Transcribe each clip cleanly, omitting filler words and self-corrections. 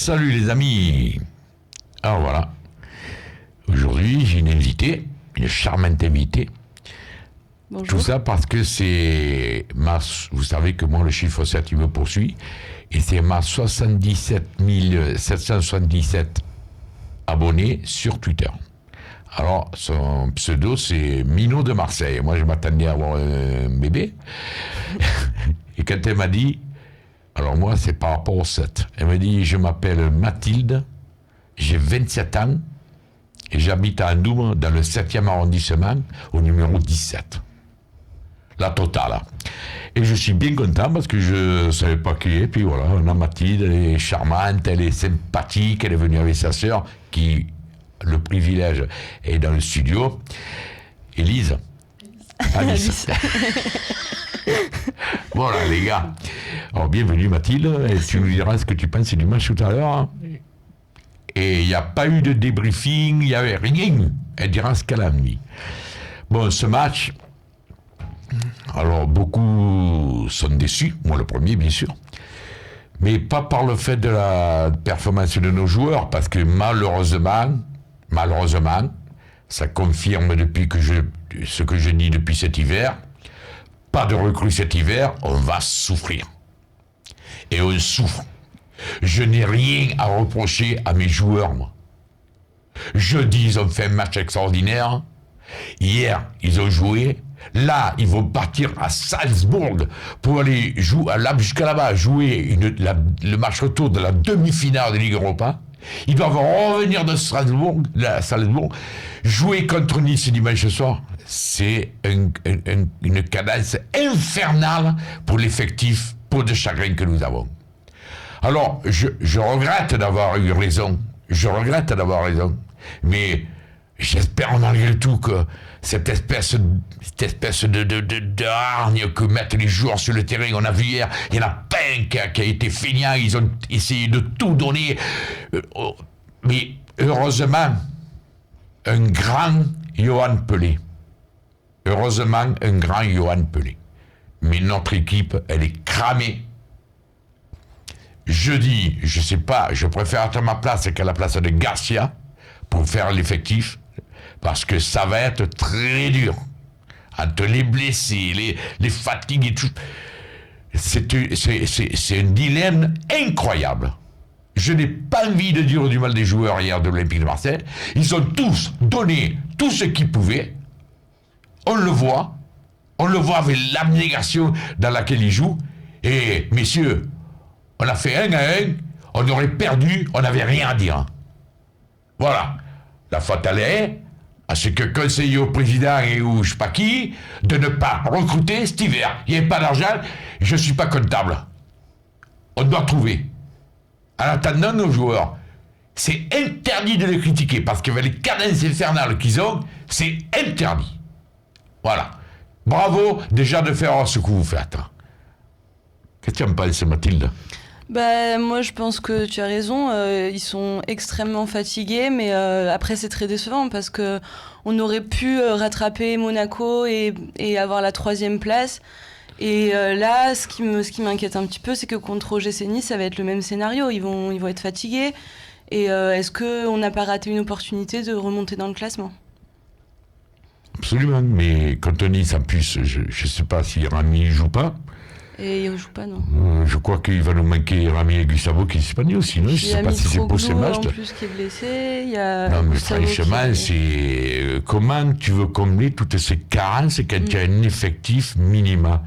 Salut les amis. Alors voilà, aujourd'hui j'ai une invitée, une charmante invitée. Bonjour. Tout ça parce que c'est vous savez que moi le chiffre 7 il me poursuit, et c'est ma 77 777 abonnés sur Twitter. Alors son pseudo c'est Minot de Marseille. Moi je m'attendais à avoir un bébé. Et quand elle m'a dit, alors moi c'est par rapport au 7, elle m'a dit je m'appelle Mathilde, j'ai 27 ans et j'habite à Andoum dans le 7e arrondissement au numéro 17. La totale. Et je suis bien content parce que je ne savais pas qui est. Puis voilà, on a Mathilde, elle est charmante, elle est sympathique, elle est venue avec sa sœur qui, le privilège, est dans le studio. Élise. Alice. Voilà les gars. Alors bienvenue Mathilde, et tu nous diras ce que tu penses du match tout à l'heure. Et il n'y a pas eu de débriefing, il n'y avait rien. Elle dira ce qu'elle a mis. Bon, ce match, alors beaucoup sont déçus, moi le premier bien sûr, mais pas par le fait de la performance de nos joueurs, parce que malheureusement, ça confirme depuis que ce que je dis depuis cet hiver, pas de recrues cet hiver, on va souffrir. Et on souffre. Je n'ai rien à reprocher à mes joueurs, moi. Jeudi, ils ont fait un match extraordinaire. Hier, ils ont joué. Là, ils vont partir à Salzbourg pour aller jouer jusqu'à là-bas, jouer le match retour de la demi-finale de Ligue Europa. Ils doivent revenir de Salzbourg, jouer contre Nice dimanche soir. C'est une cadence infernale pour l'effectif, pour de chagrin que nous avons. Alors, je regrette d'avoir eu raison. Mais j'espère malgré tout que cette espèce de hargne que mettent les joueurs sur le terrain, on a vu hier, il y en a plein qui a été feignant, ils ont essayé de tout donner. Mais heureusement, un grand Johan Pelé. Mais notre équipe, elle est cramée. Jeudi, je sais pas, je préfère être à ma place qu'à la place de Garcia pour faire l'effectif, parce que ça va être très dur. Entre les blessés, les fatigues et tout. C'est un dilemme incroyable. Je n'ai pas envie de dire du mal des joueurs hier de l'Olympique de Marseille. Ils ont tous donné tout ce qu'ils pouvaient. On le voit avec l'abnégation dans laquelle ils jouent. Et messieurs, on a fait 1-1, on aurait perdu, on n'avait rien à dire. Voilà. La faute allait à ce que conseiller au président et ou je sais pas qui, de ne pas recruter cet hiver. Il n'y avait pas d'argent, je ne suis pas comptable. On doit trouver. En attendant nos joueurs, c'est interdit de les critiquer, parce qu'avec les cadences infernales qu'ils ont, c'est interdit. Voilà. Bravo déjà de faire ce que vous faites. Qu'est-ce que tu en penses, Mathilde ? Moi je pense que tu as raison, ils sont extrêmement fatigués, mais après c'est très décevant parce que on aurait pu rattraper Monaco et avoir la 3e place. Et là, ce qui m'inquiète un petit peu, c'est que contre OGC Nice, ça va être le même scénario. Ils vont être fatigués. Et est-ce qu'on n'a pas raté une opportunité de remonter dans le classement ? Absolument, mais quand on Nice, en plus, je ne sais pas si Rami ne joue pas. Et il ne joue pas, non. Je crois qu'il va nous manquer Rami et Gustavo qui est espagnol, sinon je ne sais pas si c'est pour ce match. En plus qui est blessé, il y a non, mais Gustavo franchement, c'est comment tu veux combler toutes ces carences quand tu as un effectif minima.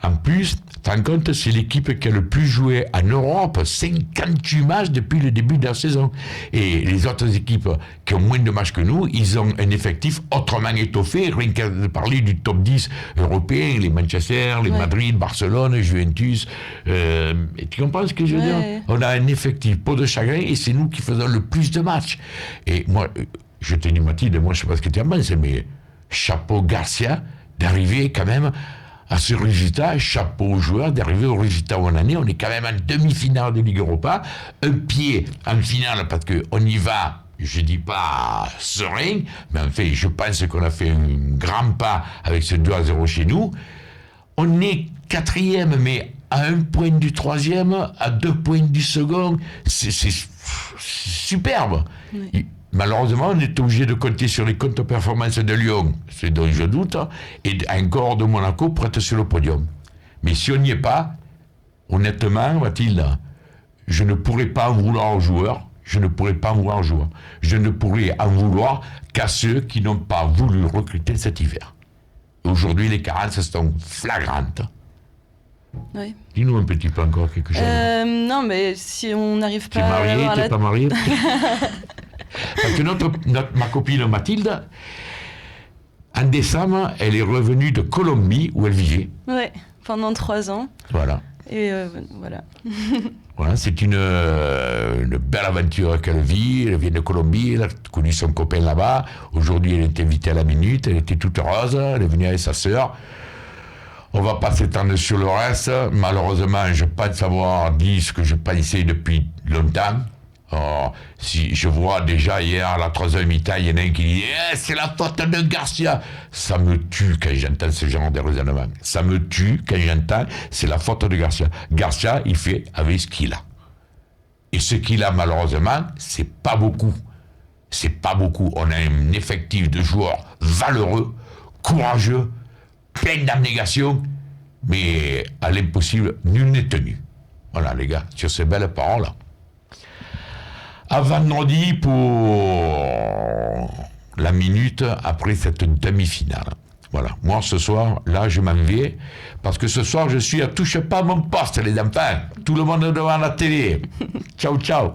En plus, tu te rends compte, c'est l'équipe qui a le plus joué en Europe, 58 matchs depuis le début de la saison. Et les autres équipes qui ont moins de matchs que nous, ils ont un effectif autrement étoffé, rien qu'à parler du top 10 européen, les Manchester, les Madrid, Barcelone, Juventus. Et tu comprends ce que je veux dire ? On a un effectif peau de chagrin et c'est nous qui faisons le plus de matchs. Et moi, je te dis Mathilde, moi je ne sais pas ce que tu en penses, mais chapeau Garcia d'arriver quand même à ce résultat, chapeau aux joueurs d'arriver au résultat où on en est. On est quand même en demi-finale de Ligue Europa, un pied en finale parce qu'on y va, je dis pas serein, mais en fait, je pense qu'on a fait un grand pas avec ce 2-0 chez nous. On est 4e, mais à 1 point du troisième, à 2 points du second, c'est superbe. Oui. Malheureusement, on est obligé de compter sur les contre-performances de Lyon, c'est dont je doute, et encore de Monaco pour être sur le podium. Mais si on n'y est pas, honnêtement, Mathilde, je ne pourrais pas en vouloir aux joueurs, je ne pourrais pas en vouloir aux joueurs. Je ne pourrais en vouloir qu'à ceux qui n'ont pas voulu recruter cet hiver. Aujourd'hui, les carences sont flagrantes. Oui. Dis-nous un petit peu encore quelque chose. Non, mais si on n'arrive pas à avoir... T'es marié, t'es pas marié? Parce que ma copine Mathilde, en décembre, elle est revenue de Colombie, où elle vivait. Oui, pendant 3 ans. Voilà. Et voilà. Voilà, c'est une belle aventure qu'elle vit. Elle vient de Colombie, elle a connu son copain là-bas. Aujourd'hui, elle est invitée à la minute, elle était toute heureuse, elle est venue avec sa sœur. On va pas s'étendre sur le reste. Malheureusement, je pense avoir dit ce que je pensais depuis longtemps. Oh, si je vois déjà hier à la 3e mi-temps, il y en a un qui dit c'est la faute de Garcia. Ça me tue quand j'entends ce genre de raisonnement. Ça me tue quand j'entends c'est la faute de Garcia. Garcia, il fait avec ce qu'il a. Et ce qu'il a, malheureusement, c'est pas beaucoup. C'est pas beaucoup. On a un effectif de joueurs valeureux, courageux, plein d'abnégation, mais à l'impossible, nul n'est tenu. Voilà, les gars, sur ces belles paroles. À vendredi pour la minute après cette demi-finale. Voilà. Moi, ce soir, là, je m'en vais. Parce que ce soir, je suis à touche pas à mon poste, les enfants. Tout le monde est devant la télé. Ciao, ciao.